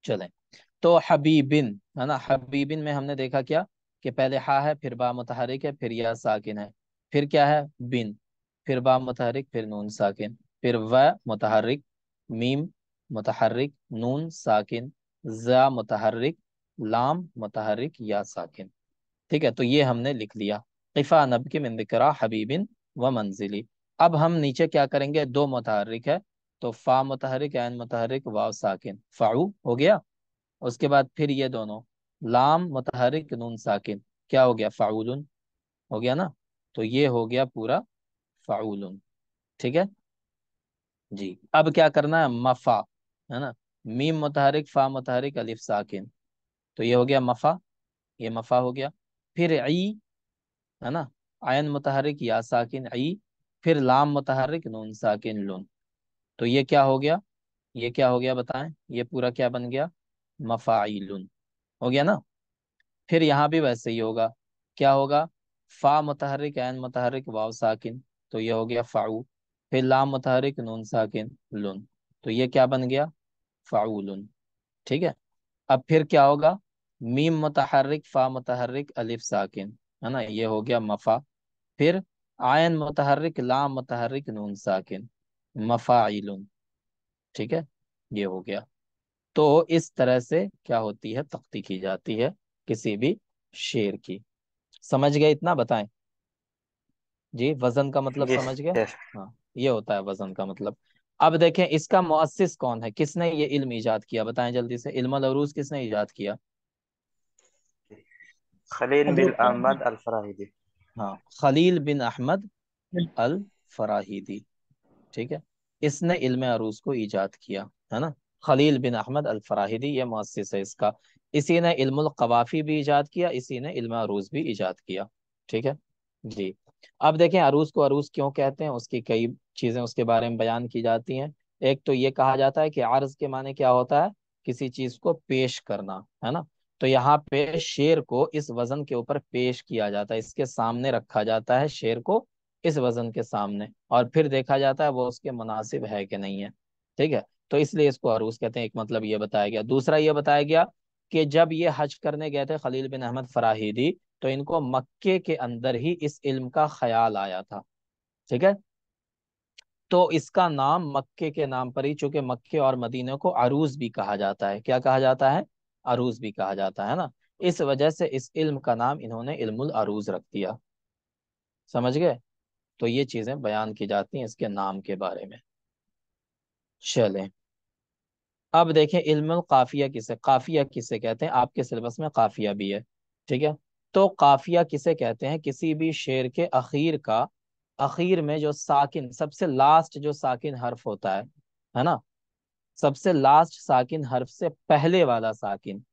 चलें। तो हबीबिन है ना, हबीबिन में हमने देखा क्या कि पहले हा है, फिर बा मुतहरिक है, फिर या साकिन है, फिर क्या है बिन, फिर बा मुतहरिक, फिर नून साकिन, फिर व मुतहरिक, मीम मुतहरिक, नून साकिन, जा मुतहरिक, लाम मुतहरिक, या साकिन। ठीक है, तो ये हमने लिख लिया। किफा नबकी मिन दिक्रा हबीबिन व मंजिली। अब हम नीचे क्या करेंगे, दो मुतहरिक है, तो फा मुतहरिक, ऐन मुतहरिक, वाव साकिन, फाऊ हो गया। उसके बाद फिर ये दोनों, लाम मुतहरिक, नून साकिन, क्या हो गया, फाउलुन हो गया ना। तो ये हो गया पूरा फाउलुन। ठीक है जी। अब क्या करना है, मफा है ना, मीम मुतहरिक, फा मुतहरिक, अलिफ साकिन, तो ये हो गया मफा, ये मफा हो गया। फिर ई है ना, आयन मुतहरिक, या साकिन, ई, फिर लाम मुतहरिक, नून साकिन, लुन, तो ये क्या हो गया, ये क्या हो गया बताएं, ये पूरा क्या बन गया, मफाइलुन हो गया ना। फिर यहाँ भी वैसे ही होगा, क्या होगा, फा मुतहरिक, ऐन मुतहरिक, वाव साकिन, तो ये हो गया फाऊ, फिर लाम मुतहरिक, नून साकिन, लुन, तो ये क्या बन गया, फाउलुन। ठीक है। अब फिर क्या होगा, मीम मुतहरिक, फा मुतहरिक, अलिफ साकिन, है ना, ये हो गया मफा, फिर आयन मुतहरिक, लाम मुतहरिक, नून साकिन, मफाइलुन। ठीक है, ये हो गया। तो इस तरह से क्या होती है, तख्ती की जाती है किसी भी शेर की। समझ गए इतना, बताएं जी, वजन का मतलब यस समझ गए। यस। हाँ, ये होता है वजन का मतलब। अब देखें इसका मुअस्सिस कौन है, किसने ये इल्म इजाद किया, बताएं जल्दी से, इल्मुल अरूज किसने इजाद किया। खलील बिन हजरत अहमद अल फराहिदी। हाँ, खलील बिन अहमद अल फराहिदी। ठीक है, इसने इल्म अरूज को इजाद किया, है ना। खलील बिन अहमद अल फराहिदी ये मुअस्सिस है इसका। इसी ने इल्मुल कवाफी भी इजाद किया, इसी ने इल्म अरूज भी इजाद किया। ठीक है जी। अब देखें अरूज को अरूज क्यों कहते हैं, उसकी कई चीजें उसके बारे में बयान की जाती हैं। एक तो ये कहा जाता है कि अर्ज के माने क्या होता है, किसी चीज को पेश करना, है ना। तो यहाँ पे शेर को इस वजन के ऊपर पेश किया जाता है, इसके सामने रखा जाता है शेर को, इस वजन के सामने, और फिर देखा जाता है वो उसके मुनासिब है कि नहीं है। ठीक है, तो इसलिए इसको अरूज कहते हैं। एक मतलब ये बताया गया। दूसरा ये बताया गया कि जब ये हज करने गए थे खलील बिन अहमद फराहिदी, तो इनको मक्के के अंदर ही इस इल्म का ख्याल आया था। ठीक है, तो इसका नाम मक्के के नाम पर ही, चूंकि मक्के और मदीने को अरूज भी कहा जाता है, क्या कहा जाता है, अरूज भी कहा जाता है ना। इस वजह से इस इल्म का नाम इन्होंने इल्मुल अरूज रख दिया। समझ गए। तो ये चीजें बयान की जाती हैं इसके नाम के बारे में। चलें, अब देखें इल्मुल काफिया किसे, काफिया किसे कहते हैं, आपके सिलेबस में काफिया भी है। ठीक है, तो काफिया किसे कहते हैं, किसी भी शेर के अखीर का, अखीर में जो साकिन, सबसे लास्ट जो साकिन हर्फ होता है ना, सबसे लास्ट साकिन हर्फ से पहले वाला साकिन,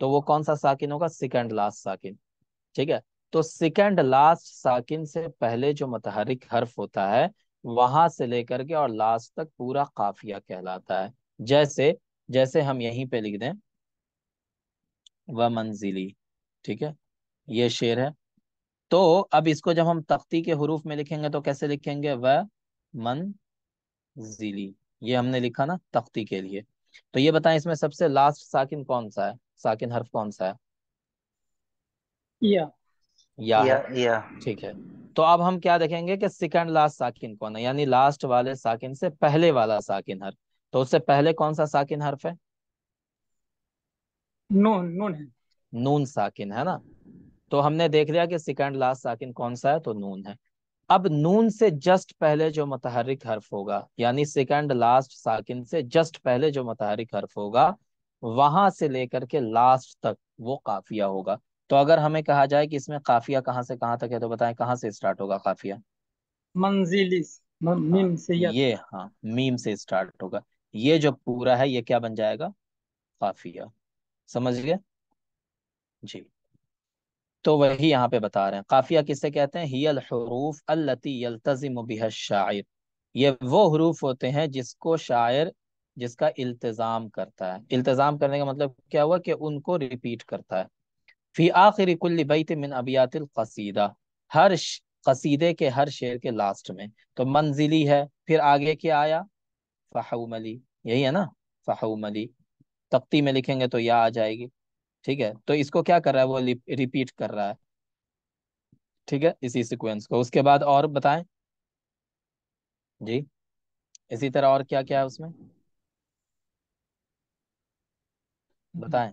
तो वो कौन सा साकिन होगा, सेकंड लास्ट साकिन। ठीक है, तो सेकंड लास्ट साकिन से पहले जो मुतहरिक हर्फ होता है, वहां से लेकर के और लास्ट तक पूरा काफिया कहलाता है। जैसे, जैसे हम यहीं पे लिख दें, व मंजिली। ठीक है, ये शेर है। तो अब इसको जब हम तख्ती के हुरूफ में लिखेंगे तो कैसे लिखेंगे, व मंजिली, ये हमने लिखा ना तख्ती के लिए। तो ये बताएं इसमें सबसे लास्ट साकिन कौन सा है, साकिन हर्फ कौन सा है, या। या है। या। ठीक है, तो अब हम क्या देखेंगे कि सेकंड लास्ट साकिन कौन है, यानी लास्ट वाले साकिन से पहले वाला साकिन हर्फ। तो उससे पहले कौन सा साकिन हर्फ है, नून नून है। नून साकिन है ना। तो हमने देख लिया कि सेकंड लास्ट साकिन कौन सा है, तो नून है। अब नून से जस्ट पहले जो मुतहरिक हर्फ होगा, यानी सेकंड लास्ट साकिन से जस्ट पहले जो मुतहरिक हर्फ होगा, वहां से लेकर के लास्ट तक वो काफिया होगा। तो अगर हमें कहा जाए कि इसमें काफिया कहाँ से कहाँ तक है, तो बताएं कहाँ से स्टार्ट होगा काफिया। मंजिली हाँ, मीम से या। ये हाँ मीम से स्टार्ट होगा। ये जो पूरा है ये क्या बन जाएगा, काफिया। समझ गए जी। तो वही यहाँ पे बता रहे हैं, काफिया किससे कहते हैं, हियल हुरूफ अल्लती यल्तजिमु बिहा शायर। ये वो हरूफ होते हैं जिसको शायर, जिसका इल्तिजाम करता है। इल्तिजाम करने का मतलब क्या हुआ, कि उनको रिपीट करता है। फी आखिर कुल्ली बैत मिन अबियातिल कसीदा, हर कसीदे के हर शेर के लास्ट में। तो मंजिली है, फिर आगे क्या आया, फहौमली, यही है ना, फहौमली। तख्ती में लिखेंगे तो या आ जाएगी। ठीक है, तो इसको क्या कर रहा है वो, रिपीट कर रहा है। ठीक है, इसी सीक्वेंस को। उसके बाद और बताएं जी, इसी तरह और क्या क्या है उसमें, बताएं।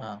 हाँ,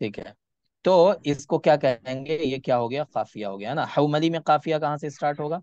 ठीक है। तो इसको क्या कहेंगे, ये क्या हो गया, काफिया हो गया है ना। हौमली में काफिया कहाँ से स्टार्ट होगा,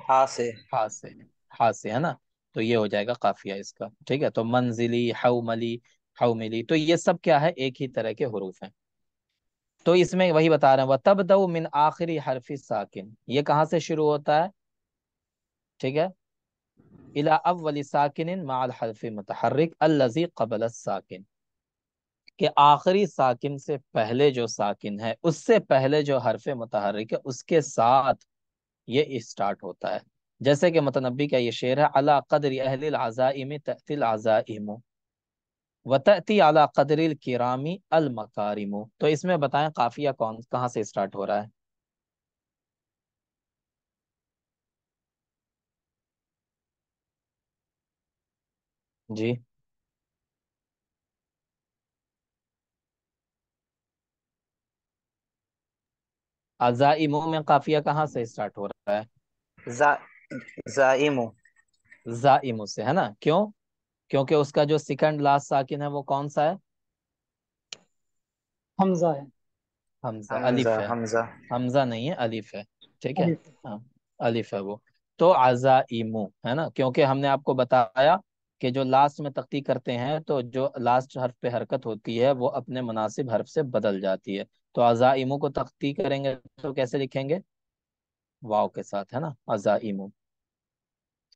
हा से। हा से। हा से है ना, तो ये हो जाएगा काफिया इसका। ठीक है, तो मंजिली, हौमली, हौमिली, तो ये सब क्या है, एक ही तरह के हरूफ हैं। तो इसमें वही बता रहे हैं, वह तबदउ मिन आखिरी हरफी साकिन, ये कहाँ से शुरू होता है, ठीक है, इला अव्वली साकिन माल हरफी मुतहर्रिक अल्लजी क़बल साकिन, कि आखिरी साकिन से पहले जो साकिन है, उससे पहले जो हरफ मुतहर्रिक है उसके साथ ये स्टार्ट होता है। जैसे कि मुतनब्बी का ये शेर है, अला कदर अहलिल अज़ाइम तअतिल अज़ाइम व तअती अला कदरिल किरामी अल मकारिम। तो इसमें बताएं काफिया कौन कहाँ से स्टार्ट हो रहा है जी। अज़ाइमों में काफिया कहाँ से स्टार्ट हो रहा है, जा जाइमु। जाइमों से है ना, क्यों, क्योंकि उसका जो सेकंड लास्ट साकिन है वो कौन सा है, हमजा है। हमजा, हमजा अलिफ है। हमजा। हमजा नहीं है, अलिफ है। ठीक है, अलिफ। हाँ, अलिफ है वो। तो अज़ाइमु है ना, क्योंकि हमने आपको बताया कि जो लास्ट में तख्ती करते हैं तो जो लास्ट हर्फ पे हरकत होती है वो अपने मुनासिब हर्फ से बदल जाती है। तो अज़ाइमु को तख्ती करेंगे तो कैसे लिखेंगे, वाव के साथ है ना, अज़ाइमु।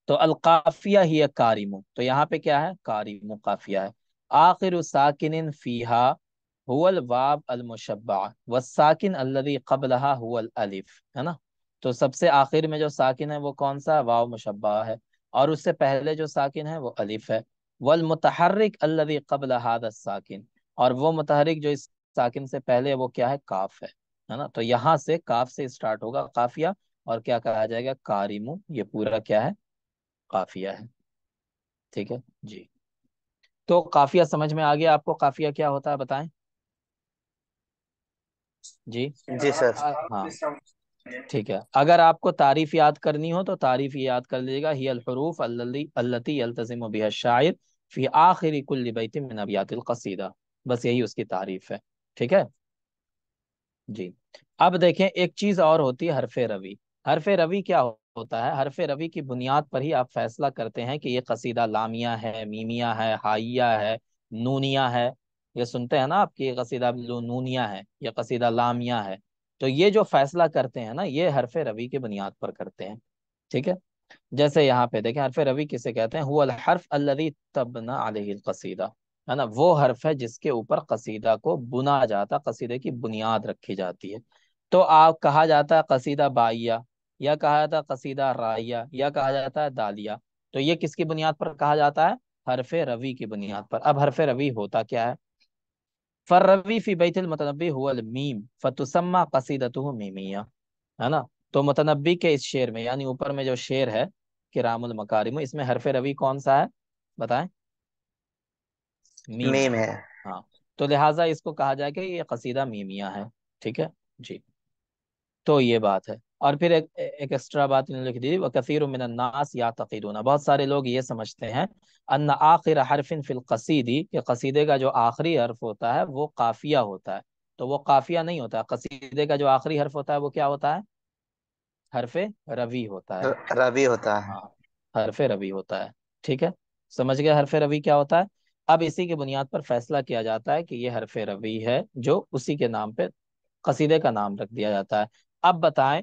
तो अलकाफिया ही कारिमु, तो यहाँ पे क्या है, कारिमु काफिया है। आखिर साकिन फीहा हुवल वाव अल मुशब्बा वसाकिन अल्लज़ी क़ब्लहा हुवल अलिफ, है ना। तो सबसे आखिर में जो साकिन है वो कौन सा, वाव मुशब्बा है, और उससे पहले जो साकिन है वो अलिफ है। वल मुतहर्रिक अल्लज़ी क़ब्ल हादा साकिन, और वो मुतहर्रिक जो इस साकिन से पहले है वो क्या है, काफ है ना। तो यहाँ से काफ से स्टार्ट होगा काफिया, और क्या कहा जाएगा, कारिमु, ये पूरा क्या है, काफिया है। ठीक है जी। तो काफिया समझ में आ गया आपको, काफिया क्या होता है बताएं जी। जी सर। हाँ, ठीक है, अगर आपको तारीफ याद करनी हो तो तारीफ ये याद कर लीजिएगा, ही अल हुरूफ अल्लती यल्तज़िमु बिहा शायर फी आखिरी कुल्ली बैतिन मिन अबियातिल क़सीदा, बस यही उसकी तारीफ है। ठीक है जी। अब देखें, एक चीज और होती है हरफ रवी। हरफ रवी क्या होता है, हरफ रवी की बुनियाद पर ही आप फैसला करते हैं कि ये कसीदा लामिया है, मीमिया है, हाइया है, नूनिया है। ये सुनते हैं ना आपकी, ये कसीदा नूनिया है, ये कसीदा लामिया है। तो ये जो फैसला करते हैं ना, ये हरफ रवी की बुनियाद पर करते हैं। ठीक है, जैसे यहाँ पे देखें, हरफ रवी किसे कहते हैं, हुवल हर्फ अल्लज़ी तबना अलैहिल कसीदा, है ना, वो हर्फ है जिसके ऊपर कसीदा को बुना जाता, कसीदे की बुनियाद रखी जाती है। तो आप कहा जाता है कसीदा बाइया, या कहा जाता है कसीदा राइया, या कहा जाता है दालिया। तो ये किसकी बुनियाद पर कहा जाता है, हरफ रवी की बुनियाद पर। अब हरफ रवी होता क्या है, फर्रवी फी बैतिल मुतनब्बी हुवल मीम फतुसम्मा कसीदतुहु मीमिया, है ना। तो मुतनब्बी के इस शेर में, यानी ऊपर में जो शेर है किरामुल मकारिम, इसमें हरफ रवी कौन सा है बताएं, मीम है। मीम है। हाँ, तो लिहाजा इसको कहा जाए कि ये कसीदा मीमिया है। ठीक है जी। तो ये बात है। और फिर एक एक्स्ट्रा बात इन्होंने लिख दी, व कसीर मिनन नास यातक़िदून, बहुत सारे लोग ये समझते हैं, अन्न आखिर हरफिन फिल कसीदी, कि कसीदे का जो आखिरी हर्फ होता है वो काफिया होता है। तो वो काफिया नहीं होता, कसीदे का जो आखिरी हर्फ होता है वो क्या होता है, हरफे रवी होता है। रवि होता है। हाँ, हरफे रवी होता है। ठीक है, समझ गए हरफे रवी क्या होता है। अब इसी की बुनियाद पर फैसला किया जाता है कि ये हरफे रवी है, जो उसी के नाम पे कसीदे का नाम रख दिया जाता है। अब बताएं,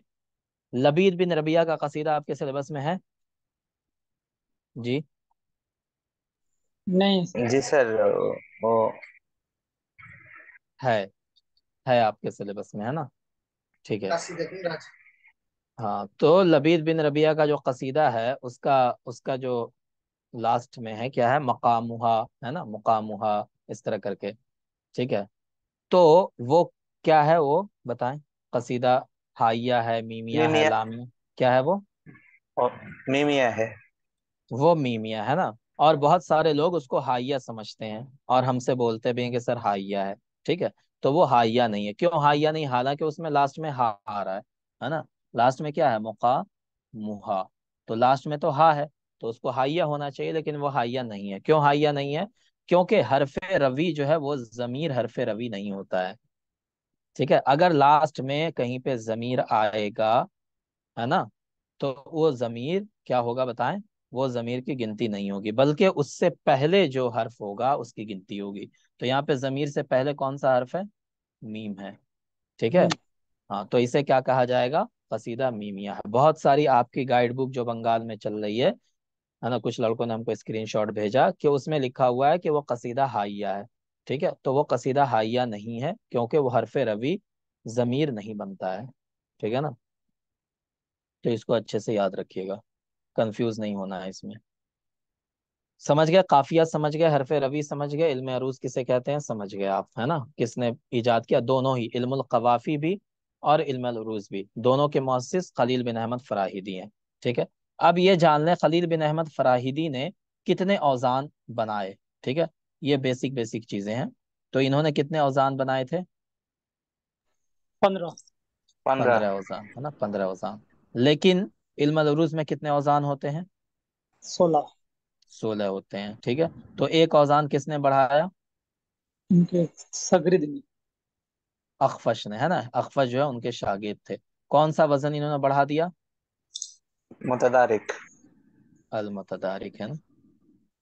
लबीद बिन रबिया का कसीदा आपके सिलेबस में है जी, नहीं सर। जी सर। वो है है आपके सिलेबस में है ना, ठीक है। हाँ, तो लबीद बिन रबिया का जो कसीदा है उसका उसका जो लास्ट में है क्या है, मकामुहा, है ना, मकामुहा, इस तरह करके। ठीक है, तो वो क्या है, वो बताएं। कसीदा हाइया है, मीमिया है, मीमिया। लामिया, क्या है वो? और मीमिया है। वो मीमिया है ना। और बहुत सारे लोग उसको हाइया समझते हैं और हमसे बोलते भी हैं कि सर हाइया है। ठीक है, तो वो हाइया नहीं है। क्यों हाइया नहीं? हालांकि उसमें लास्ट में हा आ रहा है ना। लास्ट में क्या है? मुका मुहा। तो लास्ट में तो हा है, तो उसको हाइया होना चाहिए, लेकिन वो हाइया नहीं है। क्यों हाइया नहीं है? क्योंकि हरफे रवी जो है वो जमीर हरफे रवी नहीं होता है। ठीक है, अगर लास्ट में कहीं पे जमीर आएगा, है ना, तो वो जमीर क्या होगा बताएं? वो जमीर की गिनती नहीं होगी, बल्कि उससे पहले जो हर्फ होगा उसकी गिनती होगी। तो यहाँ पे जमीर से पहले कौन सा हर्फ है? मीम है। ठीक है। हम्म, हाँ, तो इसे क्या कहा जाएगा? कसीदा मीमिया है। बहुत सारी आपकी गाइड बुक जो बंगाल में चल रही है ना, कुछ लड़कों ने हमको स्क्रीनशॉट भेजा कि उसमें लिखा हुआ है कि वो कसीदा हाइया है। ठीक है, तो वो कसीदा हाइया नहीं है, क्योंकि वो हरफे रवी जमीर नहीं बनता है। ठीक है ना। तो इसको अच्छे से याद रखिएगा, कंफ्यूज नहीं होना है इसमें। समझ गए? काफिया समझ गए, हरफे रवी समझ गए, इल्म अरूज किसे कहते हैं समझ गए आप, है ना। किसने इजाद किया? दोनों ही, इल्मुल कवाफी भी और इल्म अरूज भी, दोनों के मुअस्सिस खलील बिन अहमद फराहिदी हैं। ठीक है। अब ये जान लें खलील बिन अहमद फराहिदी ने कितने औजान बनाए। ठीक है, ये बेसिक बेसिक चीजें हैं। तो इन्होंने कितने औजान बनाए थे? 15। 15। 15 औजान, है ना, 15 औजान। लेकिन इल्म अरूज में कितने औजान होते हैं? 16। 16 होते हैं। ठीक है, तो एक औजान किसने बढ़ाया? उनके सगरिद में। अखफश ने, है ना। अखफश जो है उनके शागिर्द थे। कौन सा वजन इन्होंने बढ़ा दिया? मुतदारिक। अल मुतदारिक, है ना।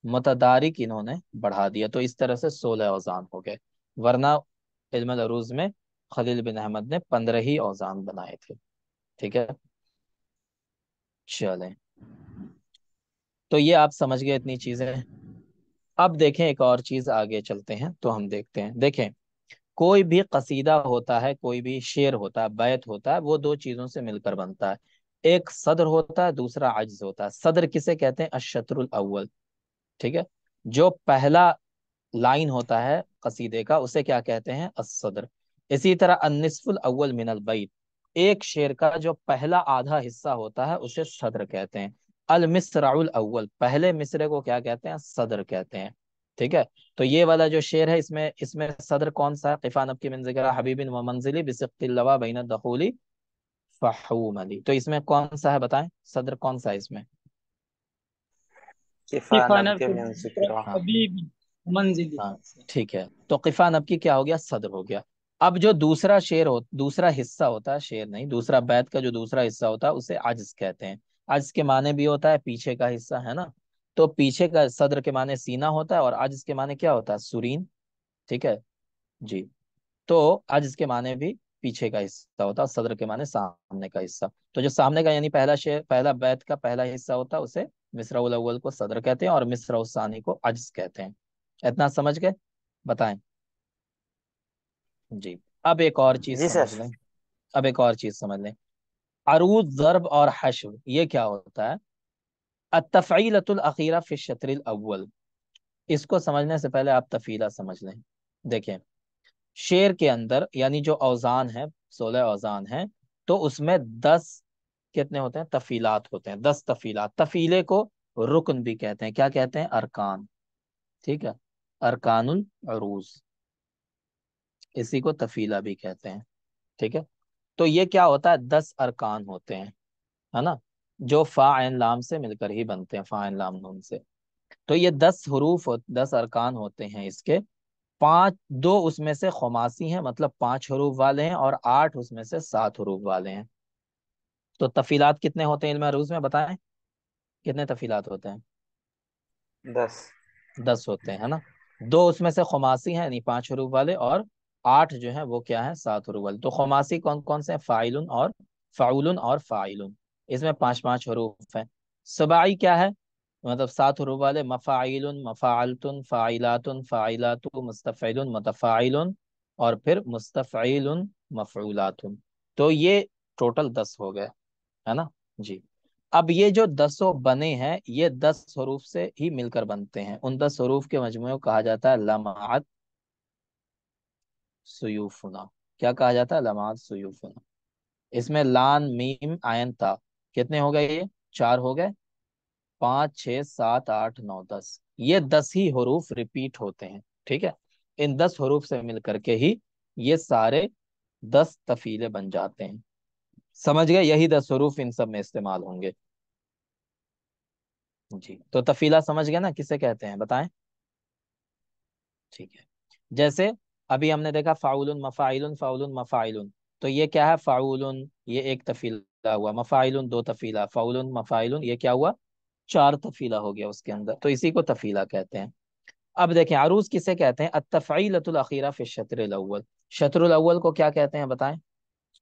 मुतदारिक इन्होंने बढ़ा दिया, तो इस तरह से 16 औजान हो गए। वरना इल्म अरूज में खलील बिन अहमद ने 15 ही औजान बनाए थे। ठीक है, चलें। तो ये आप समझ गए इतनी चीजें। अब देखें एक और चीज, आगे चलते हैं तो हम देखते हैं। देखें, कोई भी कसीदा होता है, कोई भी शेर होता है, बैत होता है, वो दो चीजों से मिलकर बनता है। एक सदर होता है, दूसरा अज्ज होता है। सदर किसे कहते हैं? अशतरुल अव्वल। ठीक है, जो पहला लाइन होता है कसीदे का उसे क्या कहते हैं? असदर। इसी तरह अन्निस्फुल अव्वल मिनल बैत, एक शेर का जो पहला आधा हिस्सा होता है उसे सदर कहते हैं। अल मिसराउल अव्वल, पहले मिसरे को क्या कहते हैं? सदर कहते हैं। ठीक है, तो ये वाला जो शेर है, इसमें इसमें सदर कौन सा है? क़िफ़ा नबकी मिन ज़िक्र हबीबिन व मंजिली बिसिक़्तिल लवा बैन दखूली फहूम अली, तो इसमें कौन सा है बताएं? सदर कौन सा है इसमें? किफा किफाना नबके के मिन जिक्रा। हाँ हबीबी मंजिली। हाँ, ठीक है, तो क़िफ़ा नबकी क्या हो गया? सदर हो गया। अब जो दूसरा हिस्सा होता है, शेर नहीं, दूसरा बैत का जो दूसरा हिस्सा होता है उसे अज्ज कहते हैं। अज्ज के माने भी होता है पीछे का हिस्सा, है ना। तो पीछे का सदर के माने सीना होता है और अज्ज के माने क्या होता है? सुरीन। ठीक है जी। तो अज्ज के माने भी पीछे का हिस्सा होता है, सदर के माने सामने का हिस्सा। तो जो सामने का यानी पहला शेर, पहला बैत का पहला हिस्सा होता है उसे मिसराउल अव्वल को सदर कहते हैं और मिसराउल सानी को अज्ज कहते हैं। इतना समझ गए? बताएं जी। अब एक और चीज जी समझ सर। लें। अब एक और चीज समझ लें। अरूज, ज़र्ब और हश्र, ये क्या होता है? अतफ़ईलतुल अखीरा फी शत्रिल अव्वल। इसको समझने से पहले आप तफीला समझ लें। देखें, शेर के अंदर यानी जो औजान है, 16 औजान है, तो उसमें 10 कितने होते हैं? तफीलात होते हैं, 10 तफीलात। तफीले को रुकन भी कहते हैं। क्या कहते हैं? अरकान। ठीक है, अरकानुल अरूज, इसी को तफीला भी कहते हैं। ठीक है, तो ये क्या होता है? 10 अरकान होते हैं, है ना, जो फा ऐन लाम से मिलकर ही बनते हैं, फा ऐन लाम नून से। तो ये 10 हरूफ 10 अरकान होते हैं इसके। पांच, दो उसमें से खुमासी हैं, मतलब 5 हरूफ वाले हैं, और 8 उसमें से 7 हरूफ वाले हैं। तो तफीलात कितने होते हैं इल्म अरूज में बताएं? कितने तफीलात होते हैं? 10। 10 होते हैं, है ना। दो उसमें से खुमासी हैं यानी 5 हरूफ वाले, और 8 जो है वो क्या है? 7 हरूफ वाले। तो खुमासी कौन कौन से हैं? फाइलुन और फाउलुन और फाइलुन। इसमें 5 5 हरूफ हैं। सबाई क्या है? मतलब 7 हरूफ वाले, मफाइलुन, मफालतुन, फाइलातुन, फाइलातु, मुस्तफिलुन, मुतफाइलुन, और फिर मुस्तफिलुन, मफऊलातुन। तो ये टोटल 10 हो गए, है ना जी। अब ये जो 10 बने हैं, ये 10 हरूफ से ही मिलकर बनते हैं। उन 10 हरूफ के मजमूए को कहा जाता है लमात। सुयूफुना। क्या कहा जाता है? लमात सुयूफुना। इसमें लान मीम आयन ता, कितने हो गए ये? चार हो गए। 5 6 7 8 9 10, ये 10 ही हरूफ रिपीट होते हैं। ठीक है, इन 10 हरूफ से मिल करके ही ये सारे 10 तफीले बन जाते हैं। समझ गए? यही 10 हरूफ इन सब में इस्तेमाल होंगे। जी, तो तफीला समझ गए ना किसे कहते हैं, बताएं। ठीक है, जैसे अभी हमने देखा फाउलुन मफाइलुन फाउलुन मफाइलुन, तो ये क्या है? फाउलुन, ये एक तफीला हुआ। मफाइलुन दो तफीला। फाउलुन मफाइलुन, ये क्या हुआ? चार तफीला हो गया उसके अंदर, तो इसी को तफीला कहते हैं। अब देखें अरूज किसे कहते हैं? अत्तफ़ईलतुल अखीरा फी शत्रिल अव्वल। शत्रुल अव्वल को क्या कहते हैं, बताएं।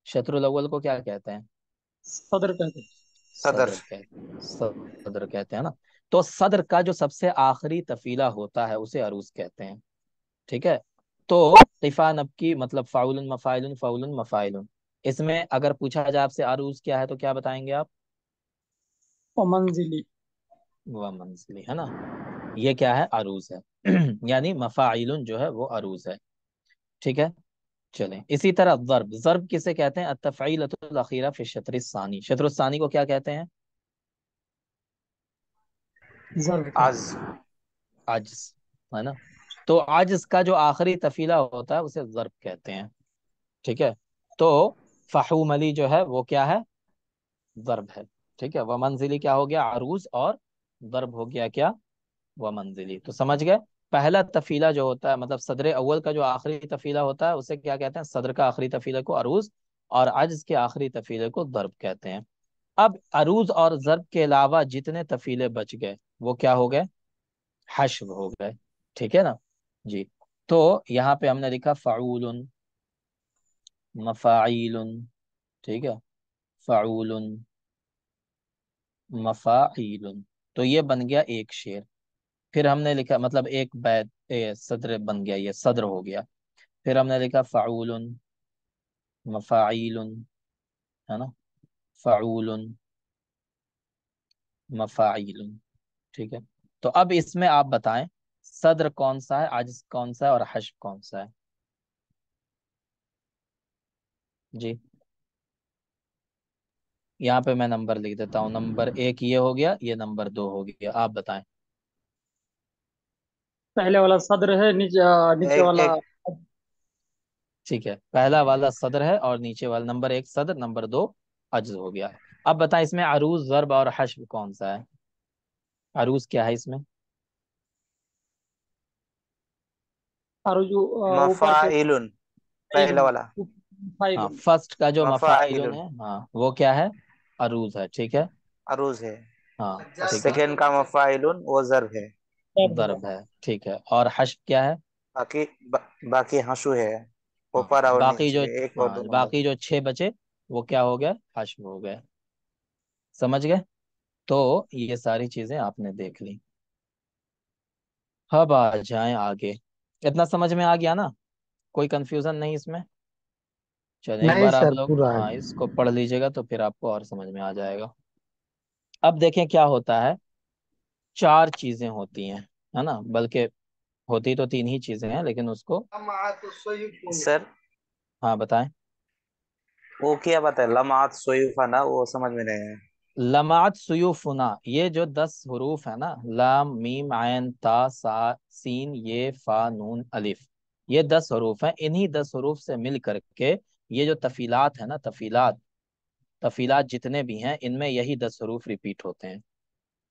शत्रुल अव्वल को क्या कहते हैं? सदर कहते हैं। सदर। सदर कहते हैं ना। तो सदर का जो सबसे आखिरी तफीला होता है उसे अरूज कहते हैं। ठीक है, तो तिफा नबकी मतलब फाउलन मफाइलन फाउलन मफाइलन, इसमें अगर पूछा जाए आपसे अरूज क्या है तो क्या बताएंगे आप? और मंजिली। वह मंजिली है ना, ये क्या है? अरूज है। यानी मफाइलन जो है वो अरूज है। ठीक है, चलें इसी तरह ज़र्ब। ज़र्ब किसे कहते हैं? अत्तफ़ईलतुल अखीरा फी शत्रिस सानी। शत्रुस सानी को क्या कहते हैं? जर्ब कहते आज। आजिज, है ना। तो आजिज का जो आखिरी तफीला होता है उसे ज़र्ब कहते हैं। ठीक है, तो फहूमली जो है वो क्या है? ज़र्ब है। ठीक है, व मंजिली क्या हो गया? अरूज, और ज़र्ब हो गया क्या? व मंजिली। तो समझ गए, पहला तफीला जो होता है मतलब सदर अव्वल का जो आखिरी तफीला होता है उसे क्या कहते हैं? सदर का आखिरी तफीले को अरूज, और अज्ज के आखिरी तफीले को ज़र्ब कहते हैं। अब अरूज और ज़र्ब के अलावा जितने तफीले बच गए वो क्या हो गए? हश्व हो गए। ठीक है ना जी। तो यहाँ पे हमने लिखा फ़ाउलुन मफ़ाइलुन। ठीक है, फ़ाउलुन मफ़ाइलुन, तो ये बन गया एक शेर। फिर हमने लिखा मतलब एक बैत सदर बन गया, ये सदर हो गया। फिर हमने लिखा फ़ाउलुन मफ़ाइलुन, है ना, फ़ाउलुन मफ़ाइलुन। ठीक है, तो अब इसमें आप बताएं सदर कौन सा है, आजिज कौन सा है, और हश्व कौन सा है? जी, यहाँ पे मैं नंबर लिख देता हूँ। नंबर एक ये हो गया, ये नंबर दो हो गया, आप बताएं। पहले वाला सदर है, नीचे एक वाला। एक ठीक है, पहला वाला सदर है और नीचे वाला नंबर एक सदर, नंबर दो अज्ज हो गया। अब बताएं इसमें अरूज ज़र्ब और हश्व कौन सा है? अरूज क्या है इसमें? और जो ऊपर के मफाइलुन, पहला फाइल, वाला। हाँ, फाइल। फर्स्ट का जो मफाइलुन मफाइलुन है, हाँ वो क्या है? अरूज है। ठीक है, अरूज है। हाँ ठीक है, सेकंड का मफाइलुन वो जर्ब है। है। ज़र्ब है। ठीक है, और हश्व क्या है? बाकी बाकी हंसु है। हाँ, ऊपर और बाकी जो, नीचे एक और हाँ दो नंबर। बाकी जो छह बचे वो क्या हो गए? हश्व हो गए। समझ गए? तो ये सारी चीजें आपने देख ली। अब आ जाएं आगे। इतना समझ में आ गया ना? कोई कंफ्यूजन नहीं इसमें? चलिए एक नहीं बार आप सर, लोग पूरा है। हाँ इसको पढ़ लीजिएगा तो फिर आपको और समझ में आ जाएगा। अब देखें क्या होता है। चार चीजें होती हैं, है ना, बल्कि होती तो तीन ही चीजें हैं लेकिन उसको, सर हाँ बताएं। वो क्या बात है, लमात सोयूफा ना, वो समझ में नहीं है। लमात सुयूफुना, ये जो 10 हरूफ है ना, लाम मीम आयन ता सा सीन ये फा नून अलिफ, ये 10 हरूफ हैं। इन्हीं 10 हरूफ से मिल करके ये जो तफीलात है ना, तफीलात, तफीलात जितने भी हैं इनमें यही 10 हरूफ रिपीट होते हैं।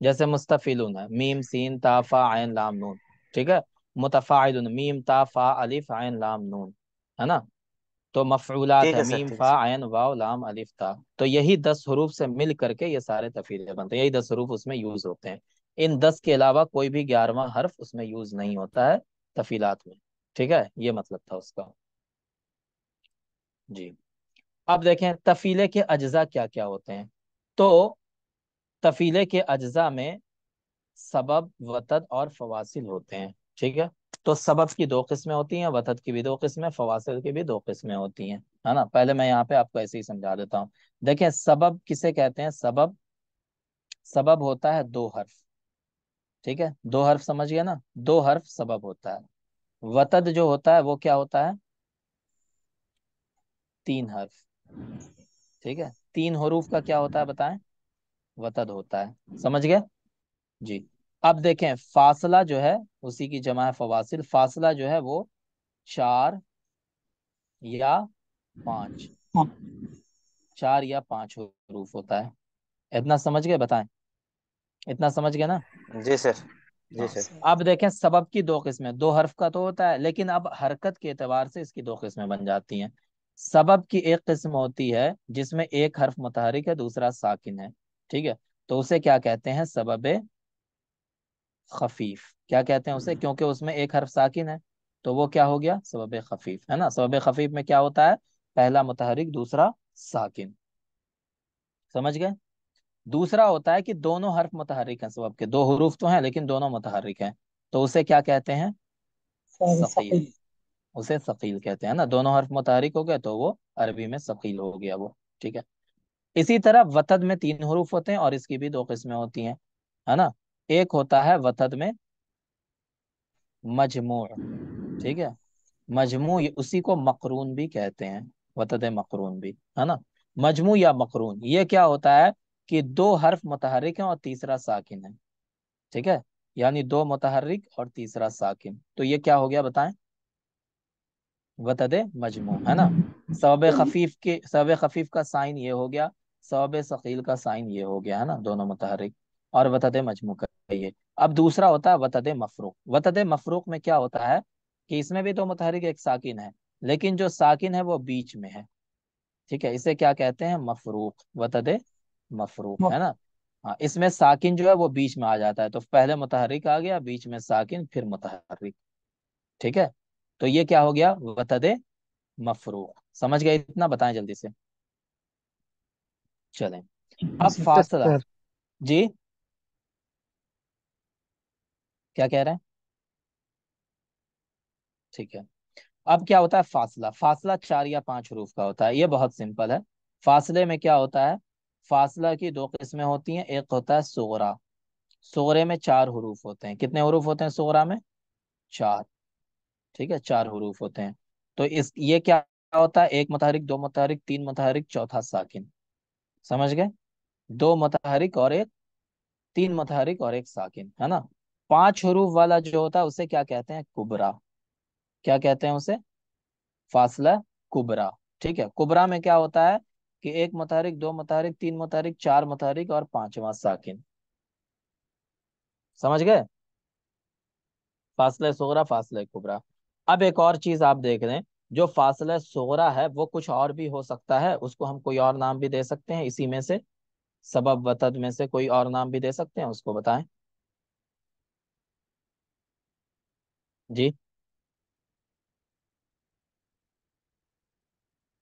जैसे मुस्तफिलुन है, मीम सीन ता फा आयन लाम नून। ठीक है, मुतफाइलुन, मीम ता फा अलिफ आयन लाम नून, है ना। तो मफऊलात ठीक है, है सर, मीम ठीक है फा सर। आयन वाव लाम अलिफ ता। तो यही 10 हरूफ से मिल करके ये सारे तफीले बनते हैं, यही 10 हरूफ उसमें यूज होते हैं। इन 10 के अलावा कोई भी 11वां हर्फ उसमें यूज नहीं होता है तफीलात में। ठीक है, ये मतलब था उसका। जी, अब देखें तफीले के अज्जा क्या क्या होते हैं। तो तफीले के अज्जा में सबब वतद और फवासिल होते हैं। ठीक है, तो सबब की दो किस्में होती हैं, वतद की भी दो किस्में, फवासिल की भी दो किस्में होती हैं, है ना। पहले मैं यहाँ पे आपको ऐसे ही समझा देता हूँ। देखें सबब किसे कहते हैं? सबब, सबब होता है दो हर्फ। ठीक है, दो हर्फ समझ गए ना, दो हर्फ सबब होता है। वतद जो होता है वो क्या होता है? 3 हर्फ। ठीक है, 3 हरूफ का क्या होता है बताएं? वतद होता है। समझ गए जी? अब देखें फासला जो है, उसी की जमा है फवासिल। फासला जो है वो 4 या 5, हाँ 4 या 5 हरूफ होता है। इतना समझ गए? बताएं, इतना समझ गए ना? जी सर। जी हाँ। सर। अब देखें सबब की 2 किस्में, 2 हर्फ का तो होता है, लेकिन अब हरकत के एतबार से इसकी 2 किस्में बन जाती हैं। सबब की एक किस्म होती है जिसमें एक हर्फ मुतहरिक है, दूसरा साकिन है। ठीक है, तो उसे क्या कहते हैं? सबब खफीफ। क्या कहते हैं उसे? क्योंकि उसमें एक हर्फ साकिन है, तो वो क्या हो गया? सबब खफीफ, है ना? सबब खफीफ में क्या होता है? पहला मुतहरिक, दूसरा साकिन। समझ गए? दूसरा होता है कि दोनों हर्फ मुतहरिक हैं, सबब के 2 हरूफ तो हैं लेकिन दोनों मुतहरिक हैं, तो उसे क्या कहते हैं? सर सकील। सकील। उसे सकील कहते हैं ना। दोनों हर्फ मुतहरिक हो गए तो वो अरबी में सकील हो गया वो। ठीक है। इसी तरह वतद में 3 हरूफ होते हैं और इसकी भी 2 किस्में होती हैं, है ना? एक होता है वतद में मजमू। ठीक है, मजमू उसी को मकरून भी कहते हैं, वतद मकरून भी, है ना? मजमू या मकरून ये क्या होता है? कि 2 हर्फ मुतहरिक हैं और तीसरा साकिन है। ठीक है, यानी 2 मुतहरिक और तीसरा साकिन, तो ये क्या हो गया बताएं? वतद मजमू, है ना? सबब खफीफ के, सबब खफीफ का साइन ये हो गया, सबब सकील का साइन ये हो गया, है ना? दोनों मुतहरिक। और वतद मजमू का ये। अब दूसरा होता है वतद मफरूक। वतद मफरूक में क्या होता है? कि इसमें भी 2 मुतहरिक एक साकिन है, लेकिन जो साकिन है वो बीच में है। ठीक है, इसे क्या कहते हैं? मफरूक, वतद मफरूक, है ना? हाँ, इसमें साकिन जो है वो बीच में आ जाता है, तो पहले मुतहरिक आ गया, बीच में साकिन, फिर मुतहरिक। ठीक है, तो ये क्या हो गया? वतद मफरूक। समझ गए? इतना बताएं जल्दी से। चलें, अब यस फासला। सर। जी, क्या कह रहे हैं? ठीक है, अब क्या होता है फासला? फासला 4 या 5 हरूफ का होता है, ये बहुत सिंपल है। फासले में क्या होता है? फासला की 2 किस्में होती हैं। एक होता है सुगरा। सुगरे में 4 हरूफ होते हैं। कितने हरूफ होते हैं सुगरा में? 4। ठीक है, 4 हरूफ होते हैं। तो इस ये क्या होता है? एक मुतहरिक, 2 मुतहरिक, 3 मुतहरिक, चौथा साकिन। समझ गए? 2 मुतहरिक और एक, 3 मुतहरिक और एक साकिन, है ना? 5 हरूफ वाला जो होता है उसे क्या कहते हैं? कुबरा। क्या कहते हैं उसे? फासला कुबरा। ठीक है, कुबरा में क्या होता है? कि एक मुतहरिक, 2 मुतहरिक, 3 मुतहरिक, 4 मुतहरिक और पांचवा साकिन। समझ गए? फासला सुगरा, फासला कुबरा। अब एक और चीज आप देख रहे हैं, जो फासला सुगरा है वो कुछ और भी हो सकता है, उसको हम कोई और नाम भी दे सकते हैं इसी में से। सबब वतद में से कोई और नाम भी दे सकते हैं, उसको बताएं जी।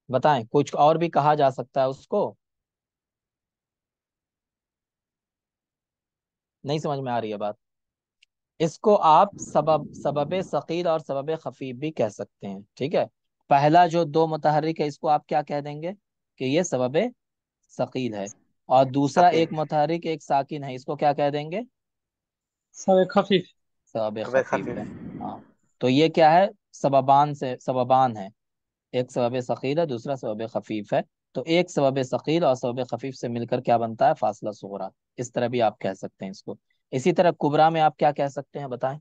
बताएं, कुछ और भी कहा जा सकता है उसको? नहीं समझ में आ रही है बात? इसको आप सबब, सबब सकील और सबब खफीफ भी कह सकते हैं। ठीक है, पहला जो 2 मुतहरिक है इसको आप क्या कह देंगे? कि ये सबब सकील है। और दूसरा सकील। एक मुतहरिक एक साकिन है, इसको क्या कह देंगे? सर खफीफ। सबब अब खफीफ है। खफीफ। हाँ, तो ये क्या है? सबबान से, सबबान है। एक सबब सकील है, दूसरा सबब खफीफ है। तो एक सबब सकील और सबब खफीफ से मिलकर क्या बनता है? फासला सुगरा। इस तरह भी आप कह सकते हैं इसको। इसी तरह कुबरा में आप क्या कह सकते हैं बताएं?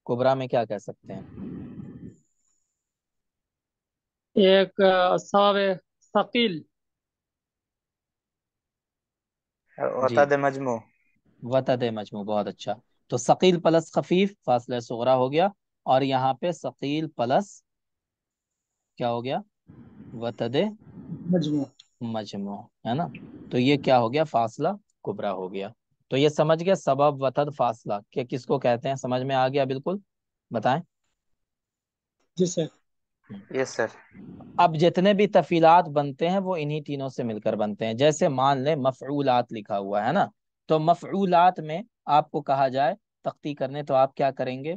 कुबरा में क्या कह सकते हैं? एक सवाब सकील। जी, वतद मजमू। वतद मजमू, बहुत अच्छा। तो सकील प्लस खफीफ फासला सुगरा हो गया, और यहाँ पे सकील प्लस क्या हो गया? वतद मजमू। मजमू, है ना? तो ये क्या हो गया? फासला कुबरा हो गया। तो ये समझ गया सबब वतद फासला के किसको कहते हैं? समझ में आ गया बिल्कुल? बताएं। जी सर। Yes sir. अब जितने भी तफीलात बनते हैं वो इन्हीं तीनों से मिलकर बनते हैं। जैसे मान लें मफऊलात लिखा हुआ है ना, तो मफऊलात में आपको कहा जाए तख्ती करने, तो आप क्या करेंगे?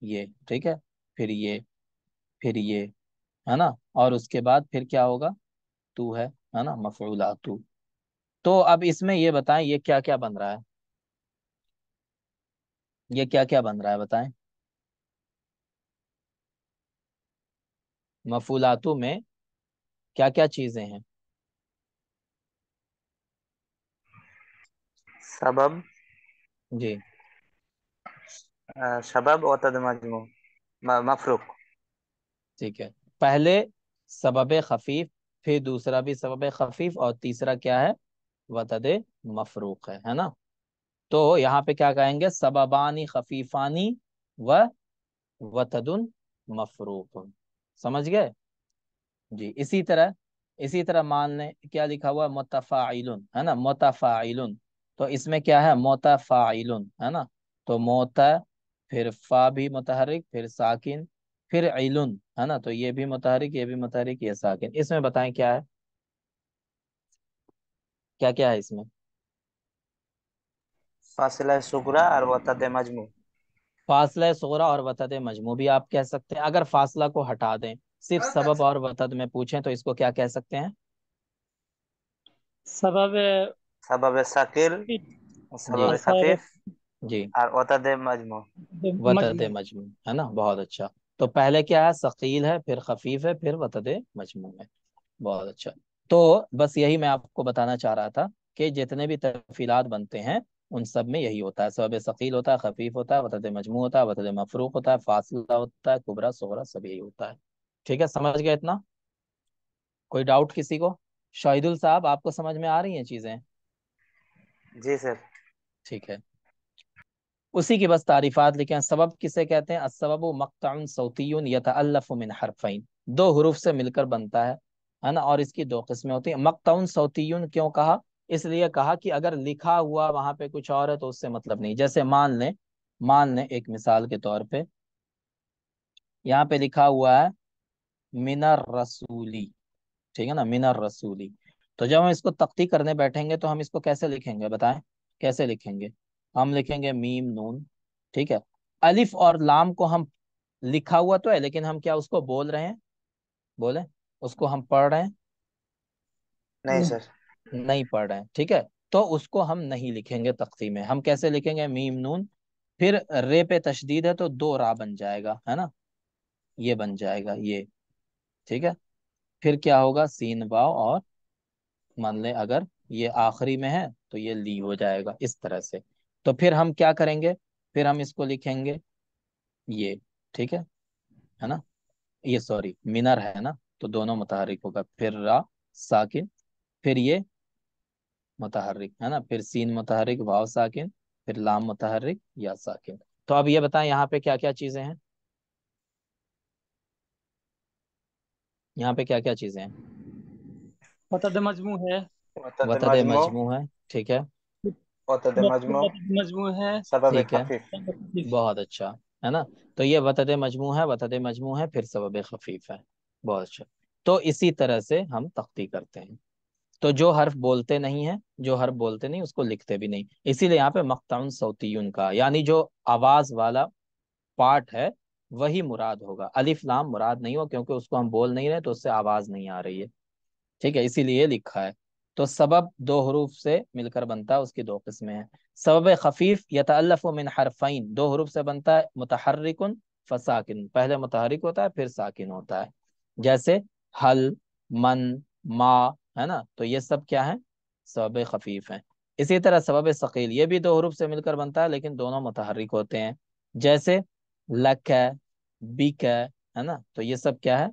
ये, ठीक है, फिर ये, फिर ये, है ना? और उसके बाद फिर क्या होगा? तू है ना? मफऊलात तू। तो अब इसमें ये बताएं, ये क्या क्या बन रहा है? ये क्या क्या बन रहा है बताएं? मफूलातु में क्या क्या चीजें हैं? सबब, जी, शबब, वतद मजमू, मफरूक। ठीक है। पहले सबब खफीफ, फिर दूसरा भी सबब खफीफ, और तीसरा क्या है? वतद मफरूक है ना? तो यहाँ पे क्या कहेंगे? सबबानी खफीफानी व वतदुन मफरूक। समझ गए? जी। इसी तरह मान लें क्या लिखा हुआ है? मुतफाइलुन, है ना? मुतफाइलुन, तो इसमें क्या है? मुतफाइलुन, है ना? तो मोता, फिर फा भी मुतहरिक, फिर साकिन, फिर इलुन, है ना? तो ये भी मुतहरिक, ये भी मुतहरिक, ये साकिन। इसमें बताएं क्या है? क्या क्या है इसमें? फासिला सुगरा और वतद मजमू। फासला सुगरा और वतद मजमू भी आप कह सकते हैं। अगर फासला को हटा दें, सिर्फ सबब और वतद में पूछें, तो इसको क्या कह सकते हैं? सबब सबब साकिल, जी, सबब सबब खफीफ जी, और वतद मजमू। वतद मजमू। मजमू, है ना? बहुत अच्छा। तो पहले क्या है? सकील है, फिर खफीफ है, फिर वतद मजमू है। बहुत अच्छा। तो बस यही मैं आपको बताना चाह रहा था कि जितने भी तफीलात बनते हैं उन सब में यही होता है। सबब सकील होता है, खफीफ होता है, वतद मजमू होता है, वतद मफरूक होता है, फासला होता है, कुबरा सुगरा, सब यही होता है। ठीक है, समझ गए इतना? कोई डाउट किसी को? शाहिदुल साहब, आपको समझ में आ रही हैं चीजें? जी सर। ठीक है। उसी की बस तारीफात लिखे हैं। सबब किसे कहते हैं? अस्सबबु मक़्तउन सौतियुन यतअल्लफु मिन हरफ़ैन, दो हुरूफ से मिलकर बनता है ना? और इसकी दो किस्में होती हैं। मक़्तउन सौतियुन क्यों कहा? इसलिए कहा कि अगर लिखा हुआ वहां पे कुछ और है तो उससे मतलब नहीं। जैसे मान लें एक मिसाल के तौर पे, यहाँ पे लिखा हुआ है मिनर रसूली, ठीक है ना? मिनर रसूली। तो जब हम इसको तख्ती करने बैठेंगे तो हम इसको कैसे लिखेंगे? बताएं, कैसे लिखेंगे? हम लिखेंगे मीम नून, ठीक है। अलिफ और लाम को हम, लिखा हुआ तो है लेकिन हम क्या उसको बोल रहे हैं? बोले, उसको हम पढ़ रहे हैं? नहीं नहीं। सर। नहीं पढ़ रहे हैं, ठीक है। तो उसको हम नहीं लिखेंगे तख्ती में। हम कैसे लिखेंगे? मीम नून, फिर रे पे तशदीद है तो दो रा बन जाएगा, है ना? ये बन जाएगा ये, ठीक है। फिर क्या होगा? सीन वाव, और मान लें अगर ये आखिरी में है तो ये ली हो जाएगा, इस तरह से। तो फिर हम क्या करेंगे? फिर हम इसको लिखेंगे ये, ठीक है ना? ये सॉरी मिनर है ना, तो दोनों मुतहरिक होगा। फिर रा साकिन, फिर ये मुतहरिक, है ना? फिर सीन मुतहरिक, वाव साकिन, फिर लाम मुतहरिक, या साकिन। तो अब ये बताएं यहाँ पे क्या क्या चीजें हैं? यहाँ पे क्या क्या चीजें हैं? वतद मजमू है। वतद वतद मजमू, मजमू है, ठीक है। वतद मजमू, वतद मजमू है। सबब ठीक है, खफीफ। सबब खफीफ। बहुत अच्छा, है ना? तो ये वतद मजमू है, वतद मजमू है, फिर सबब खफीफ है। बहुत अच्छा। तो इसी तरह से हम तख्ती करते हैं। तो जो हर्फ बोलते नहीं है, जो हर्फ बोलते नहीं उसको लिखते भी नहीं। इसीलिए यहाँ पे मख्ताउन सौतीयुन का, यानी जो आवाज वाला पार्ट है वही मुराद होगा। अलिफ लाम मुराद नहीं हो, क्योंकि उसको हम बोल नहीं रहे तो उससे आवाज नहीं आ रही है। ठीक है, इसीलिए लिखा है। तो सबब दो हरूफ से मिलकर बनता है, उसकी दो किस्में हैं। सबब खफीफ यतअल्लफु मिन हरफैन, दो हरूफ से बनता है। मुतहर्रिकुन फसाकिन, पहले मुतहरिक होता है फिर साकिन होता है। जैसे हल, मन, मा, है ना? तो ये सब क्या है? सबब खफीफ हैं। इसी तरह सबब सकील, ये भी दो हरूफ से मिलकर बनता है लेकिन दोनों मुतहरिक होते हैं। जैसे लक, बिक, है ना? तो ये सब क्या है?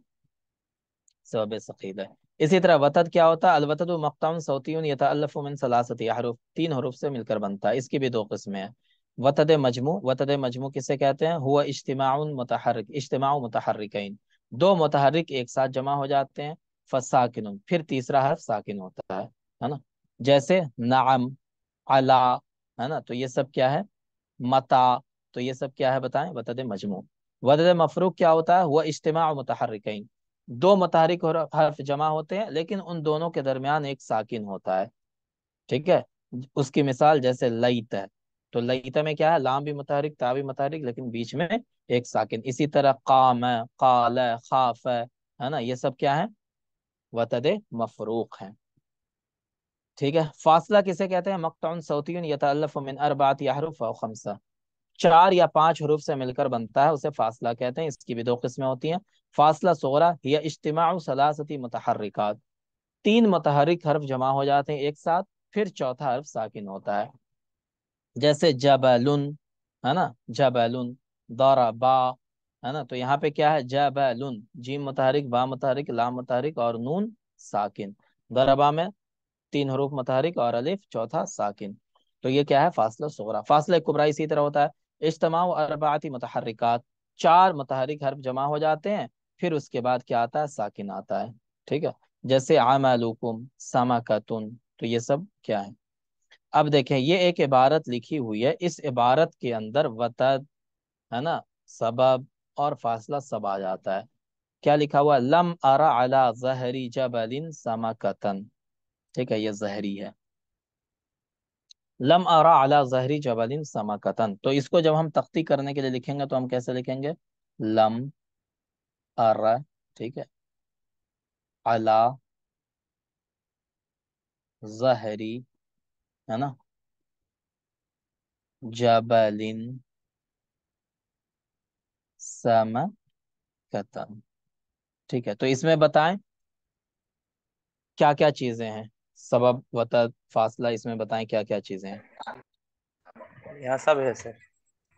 सबब सकील है। इसी तरह वतद क्या होता है? अलवतद मक़ताउन सौतियुन यतअल्लफु मिन सलासति अहरुफ, तीन हरूफ से मिलकर बनता है। इसकी भी दो किस्में हैं। वतद मजमू किसे कहते हैं? हुआ इज्तिमाउन मुतहर्रिक, इज्तिमाउ मुतहर्रिकैन, दो मुतहर्रिक एक साथ जमा हो जाते हैं। फसाकिनुन, फिर तीसरा हर्फ साकिन होता है ना? जैसे नाम, अला, है ना? तो ये सब क्या है? मता, तो ये सब क्या है बताएं? वतद मजमू। वतद मफरूक क्या होता है? हुआ इज्तिमाउ मुतहर्रिकैन, दो मुतहरिक हर्फ जमा होते हैं लेकिन उन दोनों के दरमियान एक साकिन होता है। ठीक है। उसकी मिसाल जैसे लईत है, तो लईत में क्या है? लाम भी मुतहरिक, ता भी मुतहरिक, लेकिन बीच में एक साकिन। इसी तरह काम, काल, खाफ, है ना? ये सब क्या है? वतद मफरूक है। ठीक है। फासला किसे कहते हैं? मक़तउन सौतियुन यतअल्लफु मिन अरबाअति अहरुफ व खमसा, 4 या 5 हरूफ से मिलकर बनता है उसे फासला कहते हैं। इसकी भी दो किस्में होती हैं। फासला सुगरा या इज्तिमाउ सलासती मुतहर्रिकात, 3 मुतहर्रिक हर्फ जमा हो जाते हैं एक साथ, फिर चौथा हर्फ साकिन होता है। जैसे जबलुन, है ना, जबलुन, दरबा, है ना। तो यहाँ पे क्या है, जबलुन, जीम मुतहरिक, बा मुतहरिक, लाम मुतहरिक और नून साकिन। दरबा में 3 हरूफ मुतहरिक और अलिफ, चौथा साकिन। तो ये क्या है, फासला सुगरा। फासला कुबरा इसी तरह होता है, इज्तिमाउ अरबाती मुतहरिकात, 4 मुतहरिक हर्फ जमा हो जाते हैं, फिर उसके बाद क्या आता है, साकिन आता है। ठीक है। जैसे अमलुकुम, समाकतुन, तो ये सब क्या है। अब देखें, ये एक इबारत लिखी हुई है, इस इबारत के अंदर वतद, है ना, सबब और फासला सब आ जाता है। क्या लिखा हुआ, लम अरा अला जहरी जबलिन समाकतन। ठीक है, ये जहरी है। लम अरा अला जहरी जबलिन समाकतन, तो इसको जब हम तख्ती करने के लिए लिखेंगे तो हम कैसे लिखेंगे, लम अरा, ठीक है, अला जहरी, है ना, जबलिन समाकतन। ठीक है, तो इसमें बताएं क्या क्या चीजें हैं, सबब वतद फासला, इसमें बताएं क्या क्या चीजें हैं। यहाँ सब है सर।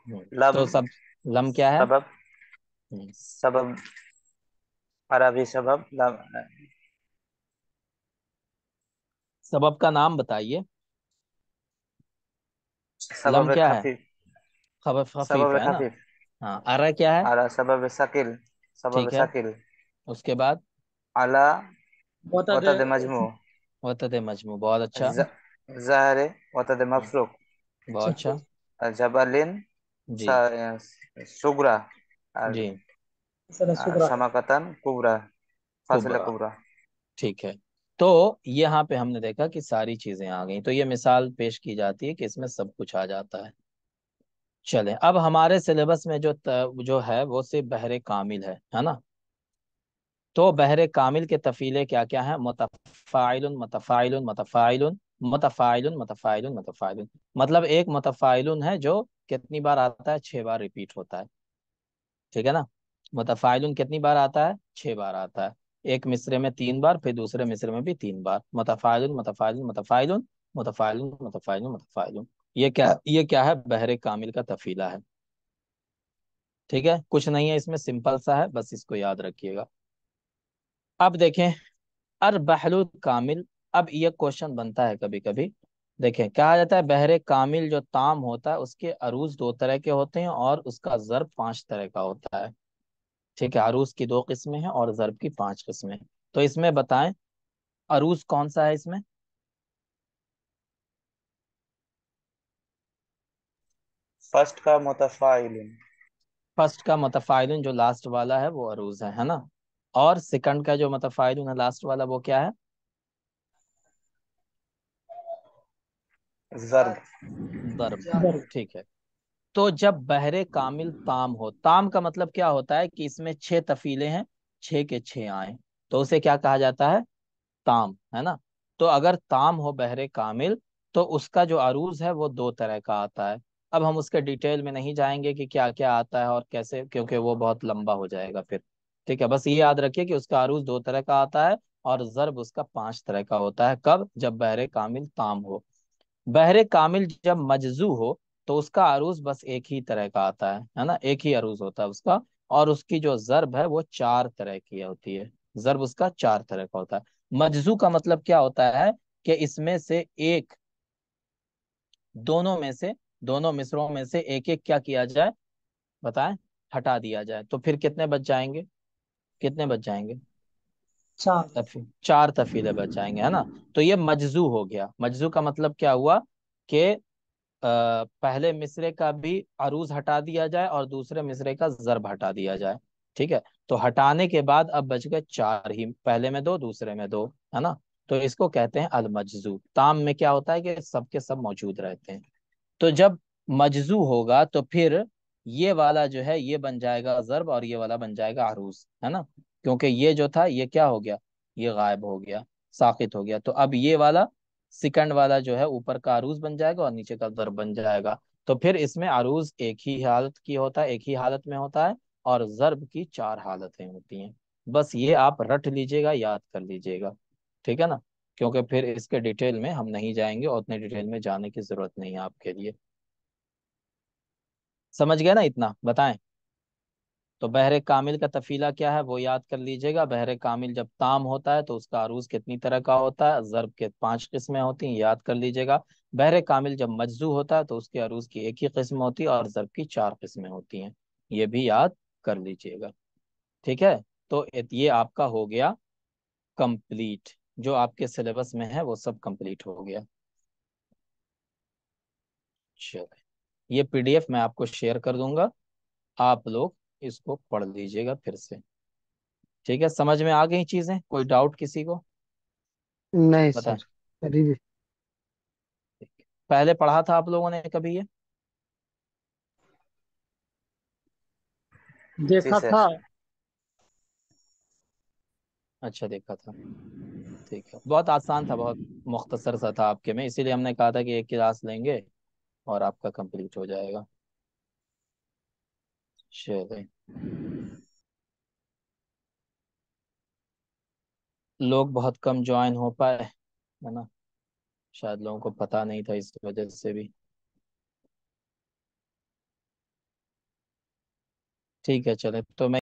लम, तो सब, लम क्या है। सबब, हम्म, सबब, अरबी सबब, लम, सबब का नाम बताइए। लम सबब क्या है, खफीफ, खबर खफीफ सबब है ना। खफीफ, हाँ, अरा क्या है। अला सबब सकिल, सबब ठीक है, सकिल, उसके बाद अला वतद वतद मजमू, वतद मजमू, बहुत अच्छा। जहर वतद हम्म, मफरूक, बहुत अच्छा। जबलिन जी सुगरा, और सल शुक्र है। समाकतन कुबरा, फासिला कुबरा, कुबरा। ठीक है। तो यहाँ पे हमने देखा कि सारी चीजें आ गई, तो ये मिसाल पेश की जाती है कि इसमें सब कुछ आ जाता है। चलें, अब हमारे सिलेबस में जो है वो सिर्फ बहरे कामिल है ना। तो बहरे कामिल के तफीले क्या क्या है, मुतफ़ाइलुन मुतफ़ाइलुन मुतफ़ाइलुन मुतफ़ाइलुन मुतफ़ाइलुन मुतफ़ाइलुन। मतलब एक मुतफ़ाइलुन है जो कितनी बार आता है, 6 बार रिपीट होता है। ठीक है ना। मुतफ़ाइलुन कितनी बार आता है, 6 बार आता है। एक मिसरे में 3 बार, फिर दूसरे मिसरे में भी 3 बार। मुतफ़ाइलुन मुतफ़ाइलुन मुतफ़ाइलुन मुतफ़ाइलुन मुतफ़ाइलुन मुतफ़ाइलुन। ये क्या है, बहरे कामिल का तफीला है। ठीक है, कुछ नहीं है इसमें, सिंपल सा है, बस इसको याद रखिएगा। अब देखें, अरबहलुल कामिल। अब ये क्वेश्चन बनता है कभी कभी। देखें, कहा जाता है बहरे कामिल जो ताम होता है उसके अरूज 2 तरह के होते हैं और उसका ज़र्ब 5 तरह का होता है। ठीक है, अरूज की 2 किस्में हैं और ज़र्ब की 5 किस्में हैं। तो इसमें बताएं, अरूज कौन सा है इसमें। फर्स्ट का मुतफ़ाइलिन, फर्स्ट का मुतफ़ाइलिन जो लास्ट वाला है वो अरूज है ना। और सेकंड का जो मुतफ़ाइलिन है लास्ट वाला, वो क्या है, जर्ब, ज़र्ब। बर ठीक है। तो जब बहरे कामिल ताम हो, ताम का मतलब क्या होता है कि इसमें 6 तफीले हैं, 6 के 6 आए, तो उसे क्या कहा जाता है, ताम, है ना। तो अगर ताम हो बहरे कामिल, तो उसका जो अरूज है वो 2 तरह का आता है। अब हम उसके डिटेल में नहीं जाएंगे कि क्या क्या आता है और कैसे, क्योंकि वो बहुत लंबा हो जाएगा फिर। ठीक है, बस ये याद रखिए कि उसका अरूज 2 तरह का आता है और जर्ब उसका 5 तरह का होता है। कब, जब बहरे कामिल ताम हो। बहरे कामिल जब मजजू हो तो उसका अरूज बस एक ही तरह का आता है ना, एक ही अरूज होता है उसका। और उसकी जो जर्ब है वो 4 तरह की होती है। जर्ब उसका 4 तरह का होता है। मजजू का मतलब क्या होता है कि इसमें से एक, दोनों में से, दोनों मिसरों में से एक एक क्या किया जाए, बताएं, हटा दिया जाए, तो फिर कितने बच जाएंगे, कितने बच जाएंगे, चार। 4 तफीले बच जाएंगे, है ना। तो ये मजजू हो गया। मजजू का मतलब क्या हुआ कि पहले मिसरे का भी अरूज हटा दिया जाए और दूसरे मिसरे का जर्ब हटा दिया जाए। ठीक है। तो हटाने के बाद अब बच गए 4 ही, पहले में 2, दूसरे में 2, है ना। तो इसको कहते हैं अल मजजू। ताम में क्या होता है कि सब के सब मौजूद रहते हैं। तो जब मजजू होगा तो फिर ये वाला जो है ये बन जाएगा जर्ब और ये वाला बन जाएगा अरूज, है ना। क्योंकि ये जो था ये क्या हो गया, ये गायब हो गया, साकित हो गया। तो अब ये वाला सेकंड वाला जो है ऊपर का अरूज बन जाएगा और नीचे का जर्ब बन जाएगा। तो फिर इसमें अरूज एक ही हालत की होता है, एक ही हालत में होता है, और ज़र्ब की चार हालतें होती हैं। बस ये आप रट लीजिएगा, याद कर लीजिएगा, ठीक है ना। क्योंकि फिर इसके डिटेल में हम नहीं जाएंगे, और उतने डिटेल में जाने की जरूरत नहीं है आपके लिए। समझ गए ना, इतना बताएं। तो बहरे कामिल का तफीला क्या है वो याद कर लीजिएगा। बहरे कामिल जब ताम होता है तो उसका अरूज कितनी तरह का होता है, ज़र्ब के 5 किस्में होती हैं, याद कर लीजिएगा। बहरे कामिल जब मजजू होता है तो उसके अरूज की एक ही किस्म होती है, और ज़र्ब की 4 किस्में होती हैं, ये भी याद कर लीजिएगा, ठीक है। तो ये आपका हो गया कंप्लीट, जो आपके सिलेबस में है वो सब कंप्लीट हो गया। चलो, ये पीडीएफ मैं आपको शेयर कर दूंगा, आप लोग इसको पढ़ लीजिएगा फिर से, ठीक है। समझ में आ गई चीजें, कोई डाउट किसी को? नहीं बताएं। सर, अभी भी। पहले पढ़ा था आप लोगों ने कभी ये? जी देखा सर। था। अच्छा, देखा था, ठीक है। बहुत आसान था, बहुत मुख्तसर सा था आपके में, इसीलिए हमने कहा था कि एक क्लास लेंगे और आपका कंप्लीट हो जाएगा। चलिए, लोग बहुत कम ज्वाइन हो पाए, है ना, शायद लोगों को पता नहीं था, इस वजह से भी। ठीक है, चले तो मैं